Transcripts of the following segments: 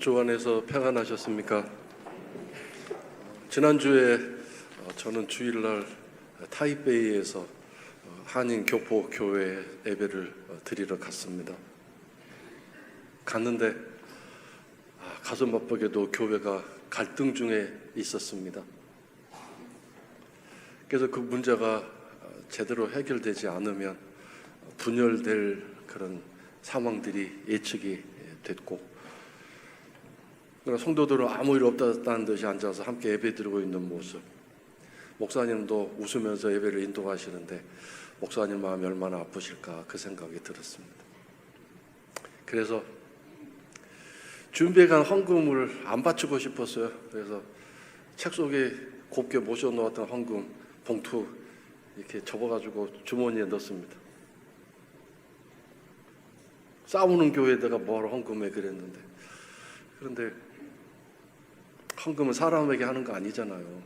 주 안에서 평안하셨습니까? 지난주에 저는 주일날 타이베이에서 한인 교포 교회 예배를 드리러 갔습니다. 갔는데 가슴 아프게도 교회가 갈등 중에 있었습니다. 그래서 그 문제가 제대로 해결되지 않으면 분열될 그런 상황들이 예측이 됐고, 성도들은 아무 일 없다는 듯이 앉아서 함께 예배드리고 있는 모습, 목사님도 웃으면서 예배를 인도하시는데 목사님 마음이 얼마나 아프실까 그 생각이 들었습니다. 그래서 준비해간 헌금을 안 바치고 싶었어요. 그래서 책 속에 곱게 모셔놓았던 헌금 봉투 이렇게 접어가지고 주머니에 넣습니다. 싸우는 교회에다가 뭘 헌금해 그랬는데, 그런데 헌금은 사람에게 하는 거 아니잖아요.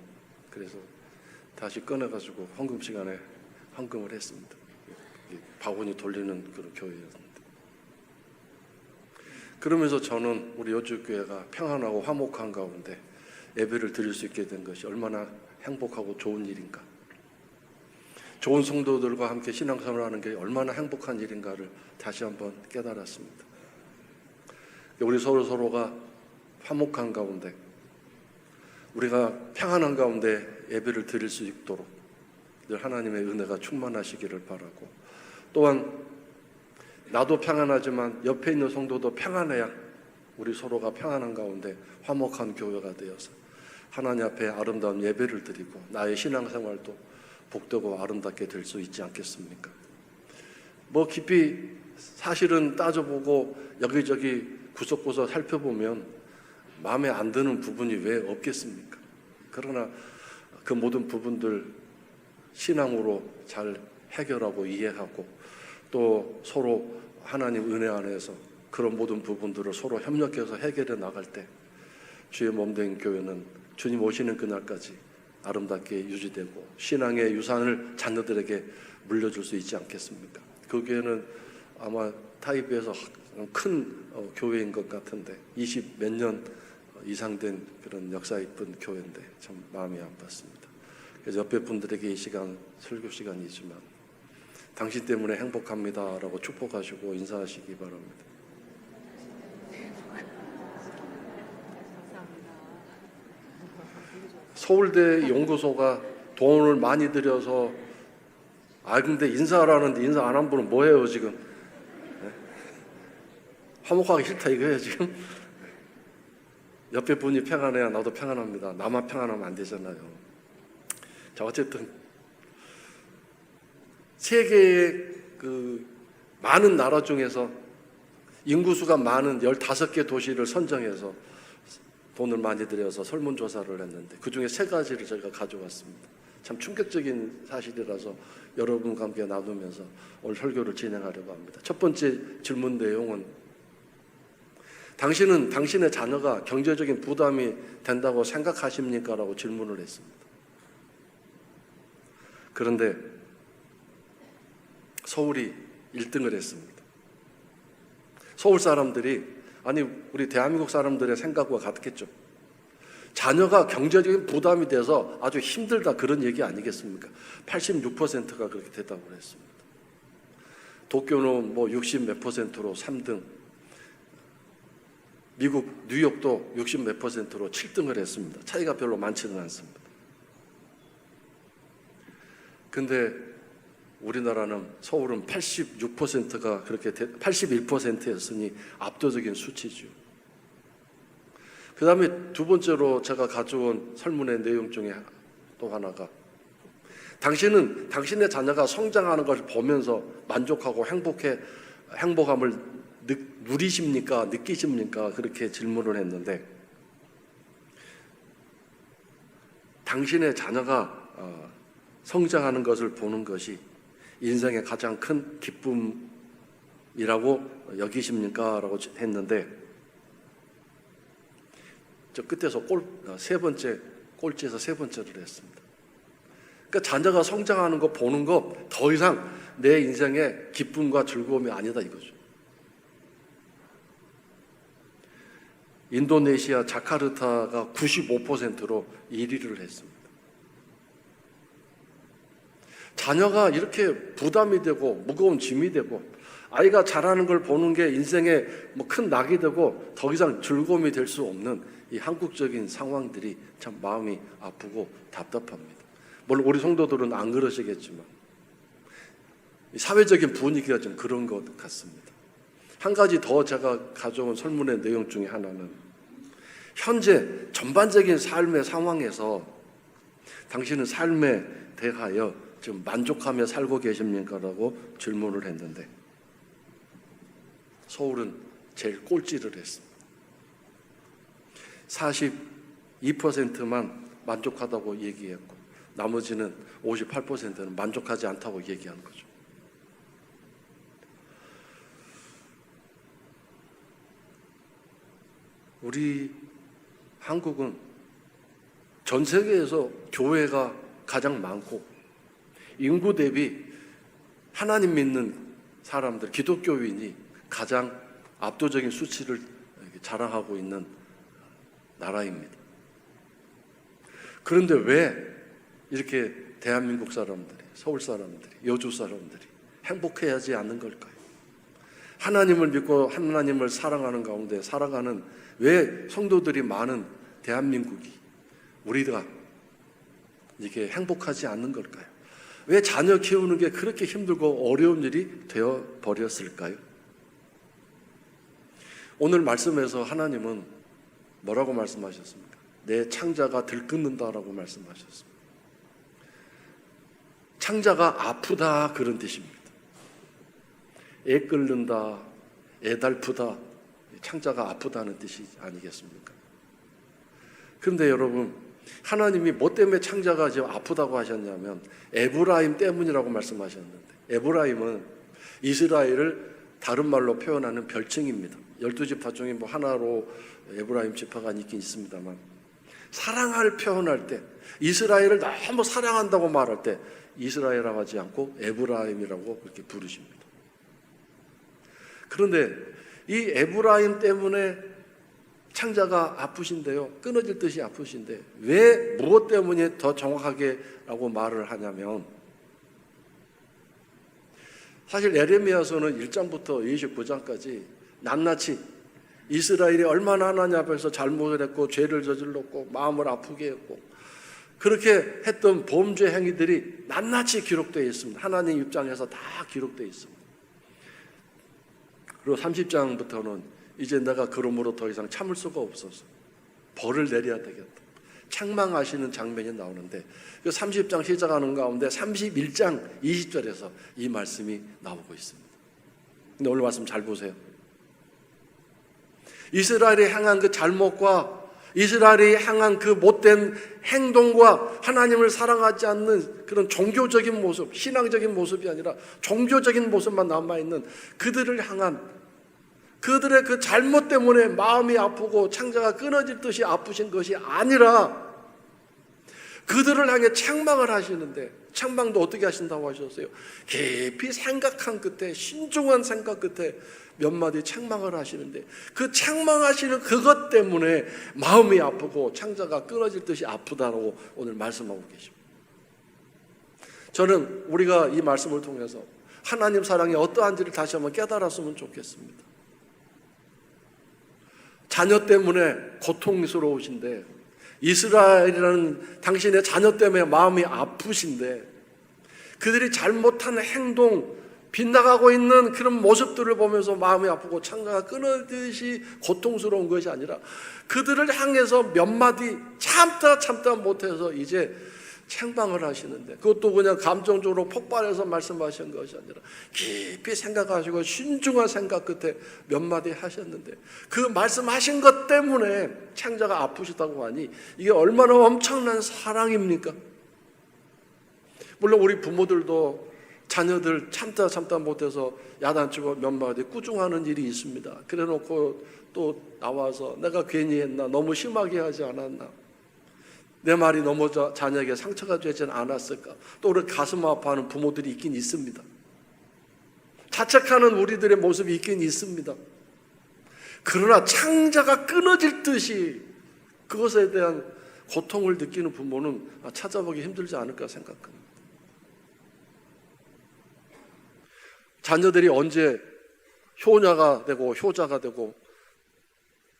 그래서 다시 꺼내가지고 헌금 시간에 헌금을 했습니다. 바구니 돌리는 그런 교회였는데, 그러면서 저는 우리 여주교회가 평안하고 화목한 가운데 예배를 드릴 수 있게 된 것이 얼마나 행복하고 좋은 일인가, 좋은 성도들과 함께 신앙생활을 하는 게 얼마나 행복한 일인가를 다시 한번 깨달았습니다. 우리 서로가 화목한 가운데, 우리가 평안한 가운데 예배를 드릴 수 있도록 늘 하나님의 은혜가 충만하시기를 바라고, 또한 나도 평안하지만 옆에 있는 성도도 평안해야 우리 서로가 평안한 가운데 화목한 교회가 되어서 하나님 앞에 아름다운 예배를 드리고 나의 신앙생활도 복되고 아름답게 될 수 있지 않겠습니까? 깊이 사실은 따져보고 여기저기 구석구석 살펴보면 마음에 안 드는 부분이 왜 없겠습니까? 그러나 그 모든 부분들 신앙으로 잘 해결하고 이해하고, 또 서로 하나님 은혜 안에서 그런 모든 부분들을 서로 협력해서 해결해 나갈 때 주의 몸된 교회는 주님 오시는 그날까지 아름답게 유지되고 신앙의 유산을 자녀들에게 물려줄 수 있지 않겠습니까? 그 교회는 아마 타이베이에서 큰 교회인 것 같은데 20 몇 년 이상 된 그런 역사 있는 교회인데 참 마음이 아팠습니다. 그래서 옆에 분들에게 이 시간 설교 시간이지만 당신 때문에 행복합니다 라고 축복하시고 인사하시기 바랍니다. 서울대 연구소가 돈을 많이 들여서 근데 인사하라는데 인사 안 한 분은 뭐예요 지금? 화목하기 싫다 이거예요 지금? 옆에 분이 평안해야 나도 평안합니다. 나만 평안하면 안 되잖아요. 자, 어쨌든 세계의 그 많은 나라 중에서 인구수가 많은 15개 도시를 선정해서 돈을 많이 들여서 설문조사를 했는데 그 중에 3가지를 저희가 가져왔습니다. 참 충격적인 사실이라서 여러분과 함께 나누면서 오늘 설교를 진행하려고 합니다. 첫 번째 질문 내용은, 당신은 당신의 자녀가 경제적인 부담이 된다고 생각하십니까? 라고 질문을 했습니다. 그런데 서울이 1등을 했습니다. 서울 사람들이, 우리 대한민국 사람들의 생각과 같겠죠. 자녀가 경제적인 부담이 돼서 아주 힘들다 그런 얘기 아니겠습니까? 86%가 그렇게 대답을 했습니다. 도쿄는 60 몇 %로 3등, 미국 뉴욕도 60 몇 %로 7등을 했습니다. 차이가 별로 많지는 않습니다. 근데 우리나라는, 서울은 86%가 그렇게 81%였으니 압도적인 수치죠. 그 다음에 두 번째로 제가 가져온 설문의 내용 중에 또 하나가, 당신은 당신의 자녀가 성장하는 것을 보면서 만족하고 행복함을 누리십니까? 느끼십니까? 그렇게 질문을 했는데, 당신의 자녀가 성장하는 것을 보는 것이 인생의 가장 큰 기쁨이라고 여기십니까? 라고 했는데, 저 끝에서 꼴찌에서 세 번째를 했습니다. 그러니까 자녀가 성장하는 거 보는 거 더 이상 내 인생의 기쁨과 즐거움이 아니다 이거죠. 인도네시아 자카르타가 95%로 1위를 했습니다. 자녀가 이렇게 부담이 되고 무거운 짐이 되고 아이가 자라는 걸 보는 게 인생의 큰 낙이 되고 더 이상 즐거움이 될 수 없는 이 한국적인 상황들이 참 마음이 아프고 답답합니다. 물론 우리 성도들은 안 그러시겠지만 사회적인 분위기가 좀 그런 것 같습니다. 한 가지 더 제가 가져온 설문의 내용 중에 하나는 현재 전반적인 삶의 상황에서 당신은 삶에 대하여 지금 만족하며 살고 계십니까? 라고 질문을 했는데 서울은 제일 꼴찌를 했습니다. 42%만 만족하다고 얘기했고 나머지는 58%는 만족하지 않다고 얘기한 거죠. 우리 한국은 전 세계에서 교회가 가장 많고 인구 대비 하나님 믿는 사람들, 기독교인이 가장 압도적인 수치를 자랑하고 있는 나라입니다. 그런데 왜 이렇게 대한민국 사람들이, 서울 사람들이, 여주 사람들이 행복해하지 않는 걸까요? 하나님을 믿고 하나님을 사랑하는 가운데 살아가는 왜 성도들이 많은 대한민국이 우리가 이게 행복하지 않는 걸까요? 왜 자녀 키우는 게 그렇게 힘들고 어려운 일이 되어 버렸을까요? 오늘 말씀에서 하나님은 뭐라고 말씀하셨습니까? 내 창자가 들끓는다라고 말씀하셨습니다. 창자가 아프다 그런 뜻입니다. 애 끓는다, 애달프다, 창자가 아프다는 뜻이 아니겠습니까? 그런데 여러분, 하나님이 뭐 때문에 창자가 지금 아프다고 하셨냐면 에브라임 때문이라고 말씀하셨는데, 에브라임은 이스라엘을 다른 말로 표현하는 별칭입니다. 12지파 중에 하나로 에브라임 지파가 있긴 있습니다만, 사랑을 표현할 때, 이스라엘을 너무 사랑한다고 말할 때 이스라엘이라고 하지 않고 에브라임이라고 그렇게 부르십니다. 그런데 이 에브라임 때문에 창자가 아프신데요, 끊어질 듯이 아프신데 왜 무엇 때문에 더 정확하게 라고 말을 하냐면, 사실 에레미야서는 1장부터 29장까지 낱낱이 이스라엘이 얼마나 하나님 앞에서 잘못을 했고 죄를 저질렀고 마음을 아프게 했고 그렇게 했던 범죄 행위들이 낱낱이 기록되어 있습니다. 하나님 입장에서 다 기록되어 있습니다. 그리고 30장부터는 이제 내가 그러므로 더 이상 참을 수가 없어서 벌을 내려야 되겠다, 책망하시는 장면이 나오는데, 그 30장 시작하는 가운데 31장 20절에서 이 말씀이 나오고 있습니다. 근데 오늘 말씀 잘 보세요. 이스라엘이 향한 그 잘못과 이스라엘이 향한 그 못된 행동과 하나님을 사랑하지 않는 그런 종교적인 모습, 신앙적인 모습이 아니라 종교적인 모습만 남아있는 그들을 향한 그들의 그 잘못 때문에 마음이 아프고 창자가 끊어질 듯이 아프신 것이 아니라 그들을 향해 책망을 하시는데, 책망도 어떻게 하신다고 하셨어요? 깊이 생각한 끝에, 신중한 생각 끝에 몇 마디 책망을 하시는데, 그 책망하시는 그것 때문에 마음이 아프고 창자가 끊어질 듯이 아프다라고 오늘 말씀하고 계십니다. 저는 우리가 이 말씀을 통해서 하나님 사랑이 어떠한지를 다시 한번 깨달았으면 좋겠습니다. 자녀 때문에 고통스러우신데, 이스라엘이라는 당신의 자녀 때문에 마음이 아프신데, 그들이 잘못한 행동, 빗나가고 있는 그런 모습들을 보면서 마음이 아프고 창자가 끊어지듯이 고통스러운 것이 아니라 그들을 향해서 몇 마디 참다 못해서 이제 책망을 하시는데, 그것도 그냥 감정적으로 폭발해서 말씀하신 것이 아니라 깊이 생각하시고 신중한 생각 끝에 몇 마디 하셨는데, 그 말씀하신 것 때문에 창자가 아프시다고 하니 이게 얼마나 엄청난 사랑입니까? 물론 우리 부모들도 자녀들 참다 못해서 야단치고 몇 마디 꾸중하는 일이 있습니다. 그래 놓고 또 나와서 내가 괜히 했나, 너무 심하게 하지 않았나, 내 말이 너무 자녀에게 상처가 되지 않았을까, 또 우리 가슴 아파하는 부모들이 있긴 있습니다. 자책하는 우리들의 모습이 있긴 있습니다. 그러나 창자가 끊어질 듯이 그것에 대한 고통을 느끼는 부모는 찾아보기 힘들지 않을까 생각합니다. 자녀들이 언제 효녀가 되고 효자가 되고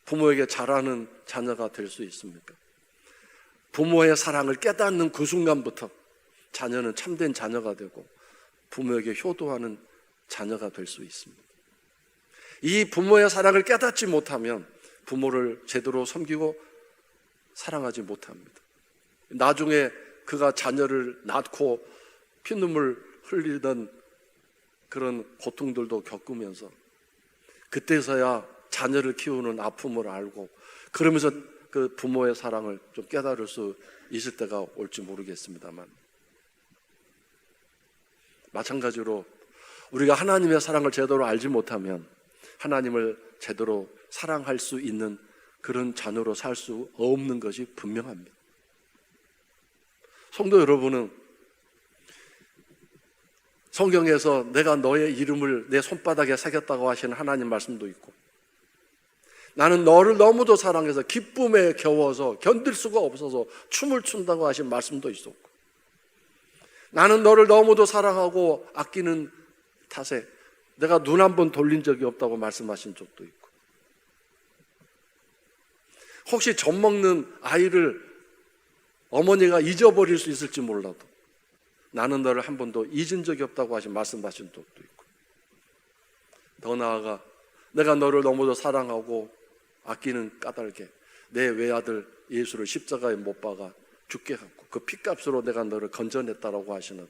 부모에게 잘하는 자녀가 될 수 있습니까? 부모의 사랑을 깨닫는 그 순간부터 자녀는 참된 자녀가 되고 부모에게 효도하는 자녀가 될 수 있습니다. 이 부모의 사랑을 깨닫지 못하면 부모를 제대로 섬기고 사랑하지 못합니다. 나중에 그가 자녀를 낳고 피눈물 흘리던 그런 고통들도 겪으면서 그때서야 자녀를 키우는 아픔을 알고 그러면서 그 부모의 사랑을 좀 깨달을 수 있을 때가 올지 모르겠습니다만, 마찬가지로 우리가 하나님의 사랑을 제대로 알지 못하면 하나님을 제대로 사랑할 수 있는 그런 자녀로 살 수 없는 것이 분명합니다. 성도 여러분은 성경에서 내가 너의 이름을 내 손바닥에 새겼다고 하시는 하나님 말씀도 있고, 나는 너를 너무도 사랑해서 기쁨에 겨워서 견딜 수가 없어서 춤을 춘다고 하신 말씀도 있었고, 나는 너를 너무도 사랑하고 아끼는 탓에 내가 눈 한 번 돌린 적이 없다고 말씀하신 적도 있고, 혹시 젖 먹는 아이를 어머니가 잊어버릴 수 있을지 몰라도 나는 너를 한 번도 잊은 적이 없다고 말씀하신 적도 있고, 더 나아가 내가 너를 너무도 사랑하고 아끼는 까닭에 내 외아들 예수를 십자가에 못 박아 죽게 하고 그 피값으로 내가 너를 건져냈다라고 하시는,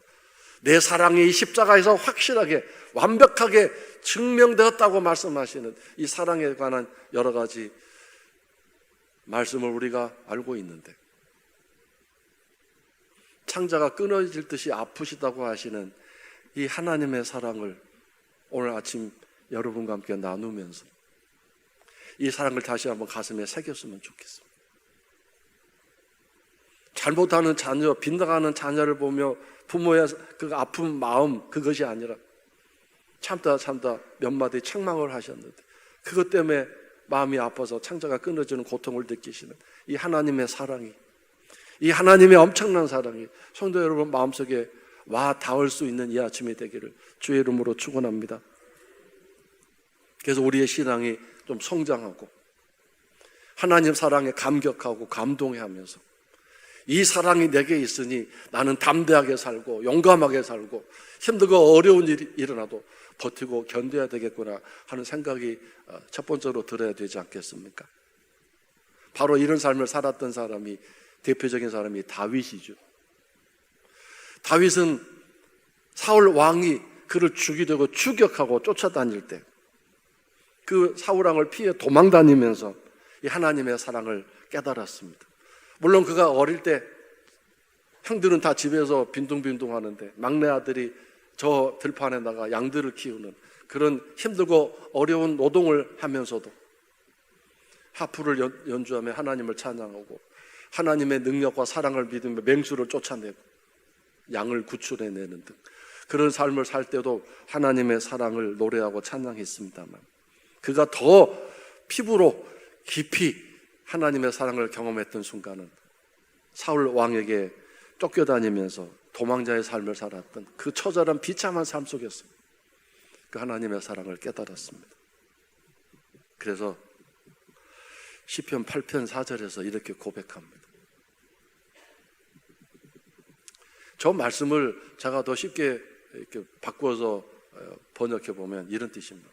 내 사랑이 이 십자가에서 확실하게 완벽하게 증명되었다고 말씀하시는 이 사랑에 관한 여러 가지 말씀을 우리가 알고 있는데, 창자가 끊어질 듯이 아프시다고 하시는 이 하나님의 사랑을 오늘 아침 여러분과 함께 나누면서 이 사랑을 다시 한번 가슴에 새겼으면 좋겠습니다. 잘못하는 자녀, 빗나가는 자녀를 보며 부모의 그 아픈 마음, 그것이 아니라 참다 몇 마디 책망을 하셨는데 그것 때문에 마음이 아파서 창자가 끊어지는 고통을 느끼시는 이 하나님의 사랑이, 이 하나님의 엄청난 사랑이 성도 여러분 마음속에 와 닿을 수 있는 이 아침이 되기를 주의 이름으로 축원합니다. 그래서 우리의 신앙이 좀 성장하고 하나님 사랑에 감격하고 감동해하면서 이 사랑이 내게 있으니 나는 담대하게 살고 용감하게 살고 힘들고 어려운 일이 일어나도 버티고 견뎌야 되겠구나 하는 생각이 첫 번째로 들어야 되지 않겠습니까? 바로 이런 삶을 살았던 사람이, 대표적인 사람이 다윗이죠. 다윗은 사울 왕이 그를 죽이려고 추격하고 쫓아다닐 때 그 사울 왕을 피해 도망다니면서 이 하나님의 사랑을 깨달았습니다. 물론 그가 어릴 때 형들은 다 집에서 빈둥빈둥 하는데 막내 아들이 저 들판에 나가 양들을 키우는 그런 힘들고 어려운 노동을 하면서도 하프를 연주하며 하나님을 찬양하고 하나님의 능력과 사랑을 믿으며 맹수를 쫓아내고 양을 구출해내는 등 그런 삶을 살 때도 하나님의 사랑을 노래하고 찬양했습니다만, 그가 더 피부로 깊이 하나님의 사랑을 경험했던 순간은 사울 왕에게 쫓겨다니면서 도망자의 삶을 살았던 그 처절한 비참한 삶 속에서 그 하나님의 사랑을 깨달았습니다. 그래서 시편 8편 4절에서 이렇게 고백합니다. 저 말씀을 제가 더 쉽게 이렇게 바꿔서 번역해 보면 이런 뜻입니다.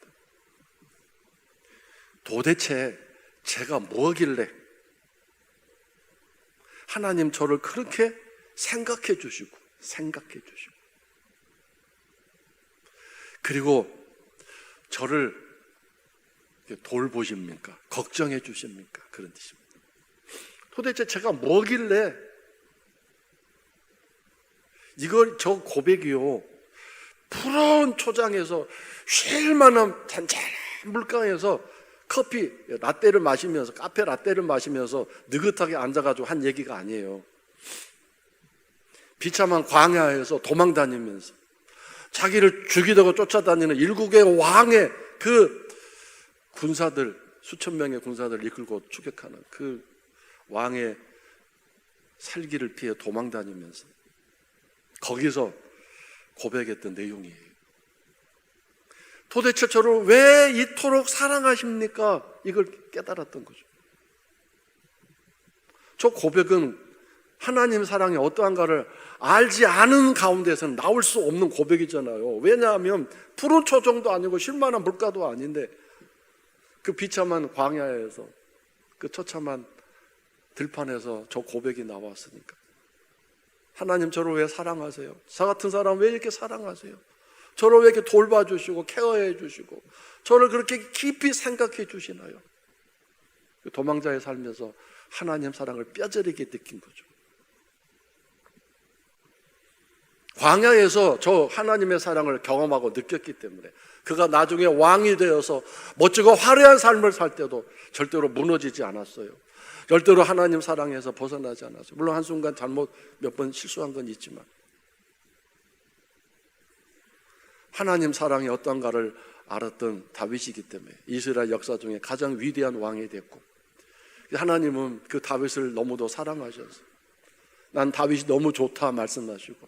도대체 제가 뭐길래 하나님 저를 그렇게 생각해 주시고 그리고 저를 돌보십니까? 걱정해 주십니까? 그런 뜻입니다. 도대체 제가 뭐길래 저 고백이요, 푸른 초장에서 쉴만한 잔잔한 물강에서 커피 라떼를 마시면서, 카페 라떼를 마시면서 느긋하게 앉아가지고 한 얘기가 아니에요. 비참한 광야에서 도망다니면서 자기를 죽이려고 쫓아다니는 일국의 왕의 그 군사들 수천 명의 군사들을 이끌고 추격하는 그 왕의 살기를 피해 도망 다니면서 거기서 고백했던 내용이에요. 도대체 저를 왜 이토록 사랑하십니까? 이걸 깨달았던 거죠. 저 고백은 하나님 사랑이 어떠한가를 알지 않은 가운데서는 나올 수 없는 고백이잖아요. 왜냐하면 푸른 초정도 아니고 쉴만한 물가도 아닌데 그 비참한 광야에서 그 처참한 들판에서 저 고백이 나왔으니까. 하나님 저를 왜 사랑하세요? 저 같은 사람 왜 이렇게 사랑하세요? 저를 왜 이렇게 돌봐주시고 케어해 주시고 저를 그렇게 깊이 생각해 주시나요? 도망자의 삶에서 하나님 사랑을 뼈저리게 느낀 거죠. 광야에서 저 하나님의 사랑을 경험하고 느꼈기 때문에 그가 나중에 왕이 되어서 멋지고 화려한 삶을 살 때도 절대로 무너지지 않았어요. 절대로 하나님 사랑에서 벗어나지 않았어요. 물론 한순간 잘못 몇 번 실수한 건 있지만 하나님 사랑이 어떤가를 알았던 다윗이기 때문에 이스라엘 역사 중에 가장 위대한 왕이 됐고, 하나님은 그 다윗을 너무도 사랑하셔서 난 다윗이 너무 좋다 말씀하시고,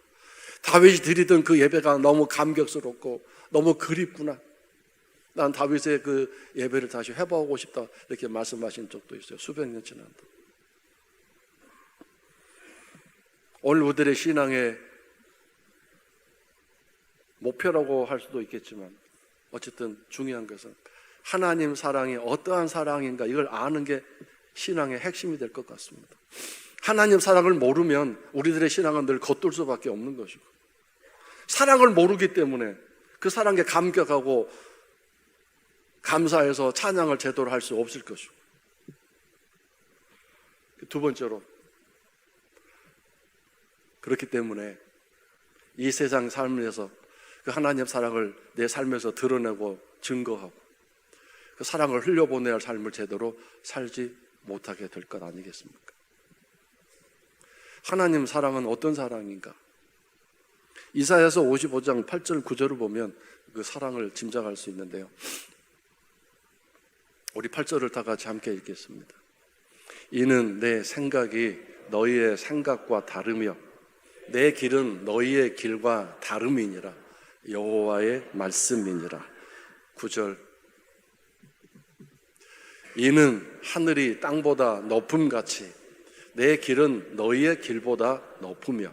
다윗이 드리던 그 예배가 너무 감격스럽고 너무 그립구나, 난 다윗의 그 예배를 다시 회복하고 싶다, 이렇게 말씀하신 적도 있어요. 수백 년 지난다. 오늘 우리들의 신앙의 목표라고 할 수도 있겠지만 어쨌든 중요한 것은 하나님 사랑이 어떠한 사랑인가, 이걸 아는 게 신앙의 핵심이 될 것 같습니다. 하나님 사랑을 모르면 우리들의 신앙은 늘 겉돌 수밖에 없는 것이고, 사랑을 모르기 때문에 그 사랑에 감격하고 감사해서 찬양을 제대로 할 수 없을 것이고, 두 번째로 그렇기 때문에 이 세상 삶에서 그 하나님 사랑을 내 삶에서 드러내고 증거하고 그 사랑을 흘려보내야 할 삶을 제대로 살지 못하게 될 것 아니겠습니까? 하나님 사랑은 어떤 사랑인가? 이사야서 55장 8절 9절을 보면 그 사랑을 짐작할 수 있는데요, 우리 8절을 다 같이 함께 읽겠습니다. 이는 내 생각이 너희의 생각과 다르며 내 길은 너희의 길과 다름이니라. 여호와의 말씀이니라. 9절. 이는 하늘이 땅보다 높음같이 내 길은 너희의 길보다 높으며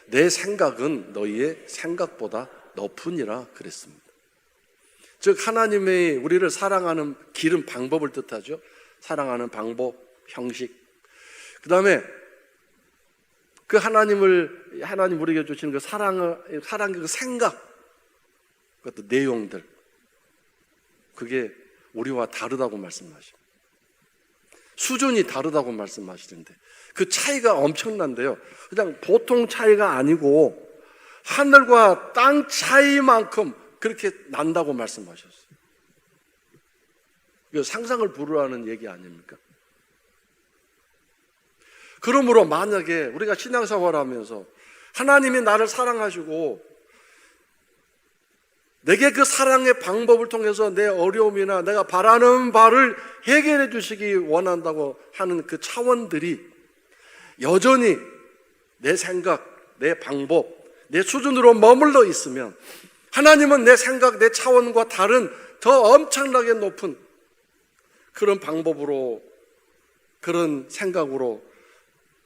내 생각은 너희의 생각보다 높으니라 그랬습니다. 즉 하나님의 우리를 사랑하는 길은 방법을 뜻하죠. 사랑하는 방법, 형식. 그 다음에 그 하나님 우리에게 주시는 그 사랑의 그 생각, 그것도 내용들, 그게 우리와 다르다고 말씀하십니다. 수준이 다르다고 말씀하시는데 그 차이가 엄청난데요, 그냥 보통 차이가 아니고 하늘과 땅 차이만큼 그렇게 난다고 말씀하셨어요. 이거 상상을 불허하는 얘기 아닙니까? 그러므로 만약에 우리가 신앙생활을 하면서 하나님이 나를 사랑하시고 내게 그 사랑의 방법을 통해서 내 어려움이나 내가 바라는 바를 해결해 주시기 원한다고 하는 그 차원들이 여전히 내 생각, 내 방법, 내 수준으로 머물러 있으면 하나님은 내 생각, 내 차원과 다른 더 엄청나게 높은 그런 방법으로, 그런 생각으로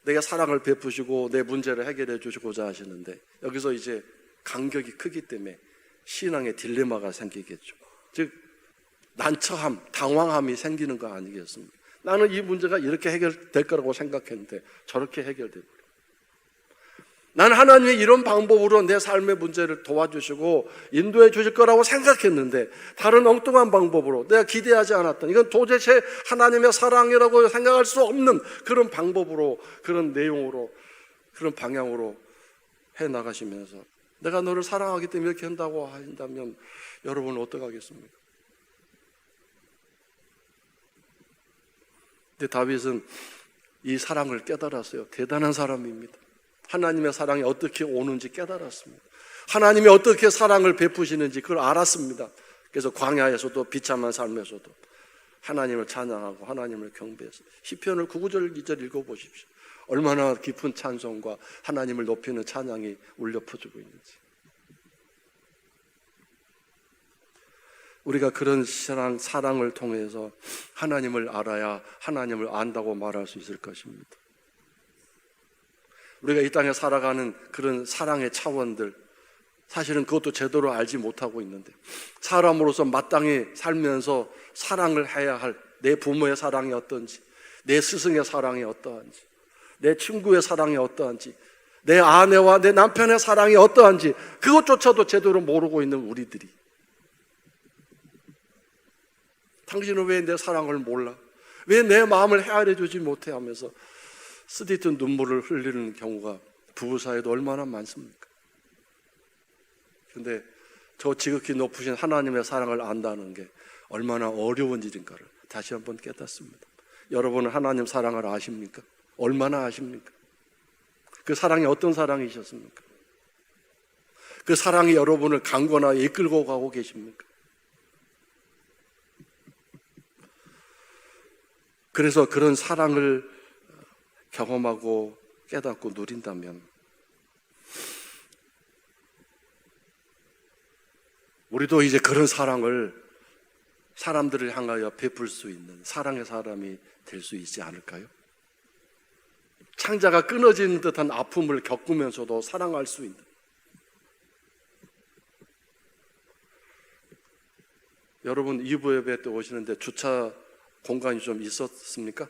내게 사랑을 베푸시고 내 문제를 해결해 주시고자 하시는데, 여기서 이제 간격이 크기 때문에 신앙의 딜레마가 생기겠죠. 즉 난처함, 당황함이 생기는 거 아니겠습니까? 나는 이 문제가 이렇게 해결될 거라고 생각했는데 저렇게 해결되고, 나는 하나님이 이런 방법으로 내 삶의 문제를 도와주시고 인도해 주실 거라고 생각했는데 다른 엉뚱한 방법으로, 내가 기대하지 않았던, 이건 도대체 하나님의 사랑이라고 생각할 수 없는 그런 방법으로, 그런 내용으로, 그런 방향으로 해나가시면서 내가 너를 사랑하기 때문에 이렇게 한다고 한다면 여러분은 어떡하겠습니까? 근데 다윗은 이 사랑을 깨달았어요. 대단한 사람입니다. 하나님의 사랑이 어떻게 오는지 깨달았습니다. 하나님이 어떻게 사랑을 베푸시는지 그걸 알았습니다. 그래서 광야에서도 비참한 삶에서도 하나님을 찬양하고 하나님을 경배해서 시편을 9구절 2절 읽어보십시오. 얼마나 깊은 찬송과 하나님을 높이는 찬양이 울려 퍼지고 있는지. 우리가 그런 사랑을 통해서 하나님을 알아야 하나님을 안다고 말할 수 있을 것입니다. 우리가 이 땅에 살아가는 그런 사랑의 차원들, 사실은 그것도 제대로 알지 못하고 있는데, 사람으로서 마땅히 살면서 사랑을 해야 할 내 부모의 사랑이 어떤지, 내 스승의 사랑이 어떠한지, 내 친구의 사랑이 어떠한지, 내 아내와 내 남편의 사랑이 어떠한지 그것조차도 제대로 모르고 있는 우리들이, 당신은 왜 내 사랑을 몰라? 왜 내 마음을 헤아려 주지 못해? 하면서 쓰디쓴 눈물을 흘리는 경우가 부부 사이에도 얼마나 많습니까? 근데 저 지극히 높으신 하나님의 사랑을 안다는 게 얼마나 어려운 일인가를 다시 한번 깨닫습니다. 여러분은 하나님 사랑을 아십니까? 얼마나 아십니까? 그 사랑이 어떤 사랑이셨습니까? 그 사랑이 여러분을 강권하여 이끌고 가고 계십니까? 그래서 그런 사랑을 경험하고 깨닫고 누린다면 우리도 이제 그런 사랑을 사람들을 향하여 베풀 수 있는 사랑의 사람이 될 수 있지 않을까요? 창자가 끊어지는 듯한 아픔을 겪으면서도 사랑할 수 있는, 여러분 2부 예배 때 오시는데 주차 공간이 좀 있었습니까?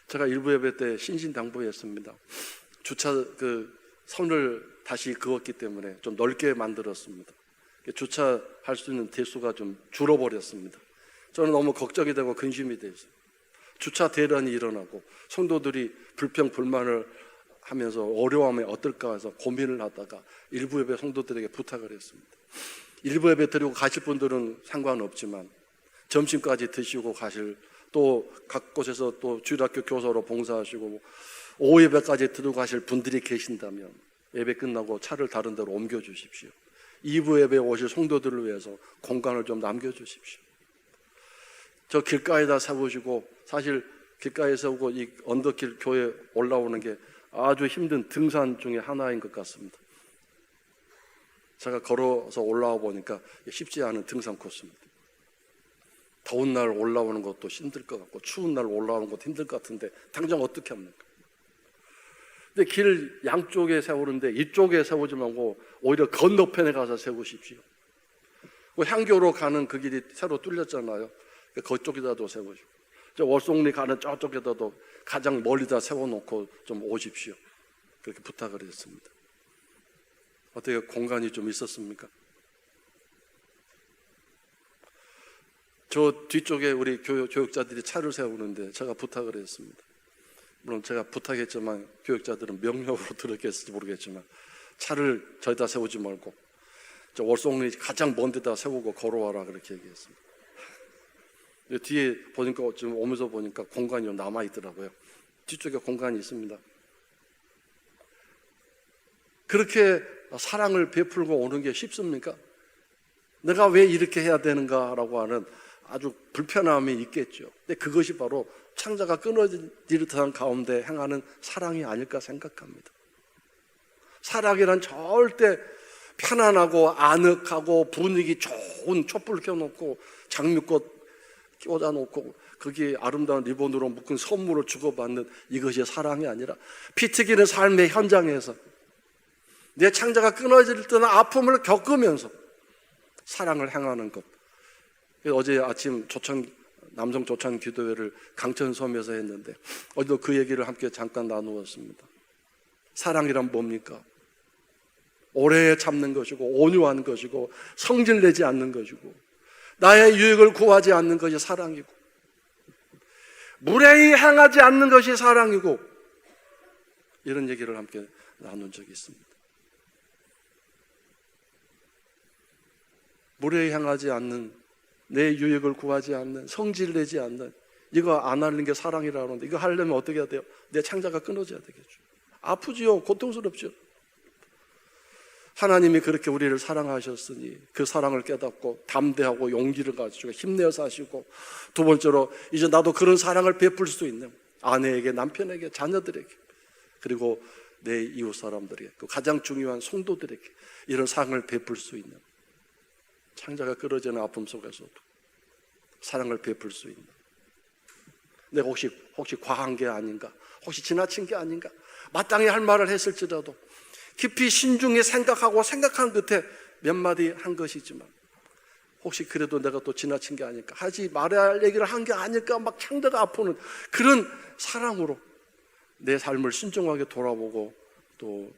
제가 1부 예배 때 신신당부했습니다. 주차 선을 다시 그었기 때문에 좀 넓게 만들었습니다. 주차할 수 있는 대수가 좀 줄어버렸습니다. 저는 너무 걱정이 되고 근심이 됐어요. 주차 대란이 일어나고 성도들이 불평 불만을 하면서 어려움이 어떨까 해서 고민을 하다가 일부 예배 성도들에게 부탁을 했습니다. 일부 예배 드리고 가실 분들은 상관없지만 점심까지 드시고 가실, 또 각 곳에서 또 주일학교 교사로 봉사하시고 오후 예배까지 들고 가실 분들이 계신다면 예배 끝나고 차를 다른 데로 옮겨 주십시오. 2부 예배에 오실 성도들을 위해서 공간을 좀 남겨 주십시오. 저 길가에다 세우시고, 사실 길가에 세우고 이 언덕길 교회 올라오는 게 아주 힘든 등산 중에 하나인 것 같습니다. 제가 걸어서 올라와 보니까 쉽지 않은 등산 코스입니다. 더운 날 올라오는 것도 힘들 것 같고 추운 날 올라오는 것도 힘들 것 같은데 당장 어떻게 합니까? 근데 길 양쪽에 세우는데 이쪽에 세우지 말고 오히려 건너편에 가서 세우십시오. 향교로 가는 그 길이 새로 뚫렸잖아요. 그쪽에다도 세우시고, 저 월송리 가는 저쪽에다도 가장 멀리다 세워놓고 좀 오십시오. 그렇게 부탁을 했습니다. 어떻게 공간이 좀 있었습니까? 저 뒤쪽에 우리 교육자들이 차를 세우는데 제가 부탁을 했습니다. 물론 제가 부탁했지만 교육자들은 명령으로 들었겠을지 모르겠지만 차를 저기다 세우지 말고 저 월송리 가장 먼 데다 세우고 걸어와라, 그렇게 얘기했습니다. 뒤에 보니까 지금 오면서 보니까 공간이 좀 남아있더라고요. 뒤쪽에 공간이 있습니다. 그렇게 사랑을 베풀고 오는 게 쉽습니까? 내가 왜 이렇게 해야 되는가라고 하는 아주 불편함이 있겠죠. 근데 그것이 바로 창자가 끊어질 듯한 가운데 행하는 사랑이 아닐까 생각합니다. 사랑이란 절대 편안하고 아늑하고 분위기 좋은 촛불 켜놓고 장미꽃 꽂아놓고 거기에 아름다운 리본으로 묶은 선물을 주고받는 이것이 사랑이 아니라 피 튀기는 삶의 현장에서 내 창자가 끊어질 듯한 아픔을 겪으면서 사랑을 행하는 것. 어제 아침 남성 조찬 기도회를 강천섬에서 했는데 어제도 그 얘기를 함께 잠깐 나누었습니다. 사랑이란 뭡니까? 오래 참는 것이고 온유한 것이고 성질내지 않는 것이고 나의 유익을 구하지 않는 것이 사랑이고 무례히 행하지 않는 것이 사랑이고, 이런 얘기를 함께 나눈 적이 있습니다. 무례히 행하지 않는, 내 유익을 구하지 않는, 성질내지 않는, 이거 안 하는 게 사랑이라고 하는데 이거 하려면 어떻게 해야 돼요? 내 창자가 끊어져야 되겠죠. 아프지요. 고통스럽죠. 하나님이 그렇게 우리를 사랑하셨으니 그 사랑을 깨닫고 담대하고 용기를 가지고 힘내어 사시고, 두 번째로 이제 나도 그런 사랑을 베풀 수 있는 아내에게, 남편에게, 자녀들에게, 그리고 내 이웃 사람들에게, 그 가장 중요한 성도들에게 이런 사랑을 베풀 수 있는, 창자가 끊어지는 아픔 속에서도 사랑을 베풀 수 있는, 내가 혹시 과한 게 아닌가, 혹시 지나친 게 아닌가, 마땅히 할 말을 했을지라도 깊이 신중히 생각한 끝에 몇 마디 한 것이지만 혹시 그래도 내가 또 지나친 게 아닐까, 하지 말아야 할 얘기를 한 게 아닐까, 막 창자가 아프는 그런 사랑으로 내 삶을 신중하게 돌아보고 또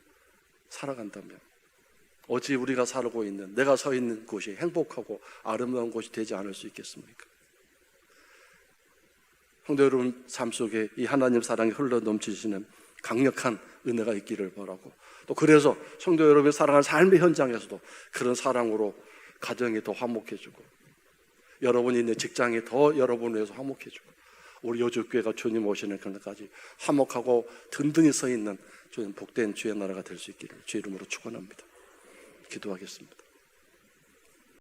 살아간다면 어찌 우리가 살고 있는, 내가 서 있는 곳이 행복하고 아름다운 곳이 되지 않을 수 있겠습니까? 성도 여러분, 삶 속에 이 하나님 사랑이 흘러 넘치시는 강력한 은혜가 있기를 바라고, 또 그래서 성도 여러분의 사랑하는 삶의 현장에서도 그런 사랑으로 가정이 더 화목해지고, 여러분이 있는 직장이 더 여러분을 위해서 화목해지고, 우리 여주교회가 주님 오시는 그날까지 화목하고 든든히 서 있는 주님 복된 주의 나라가 될 수 있기를 주 이름으로 축원합니다. 기도하겠습니다.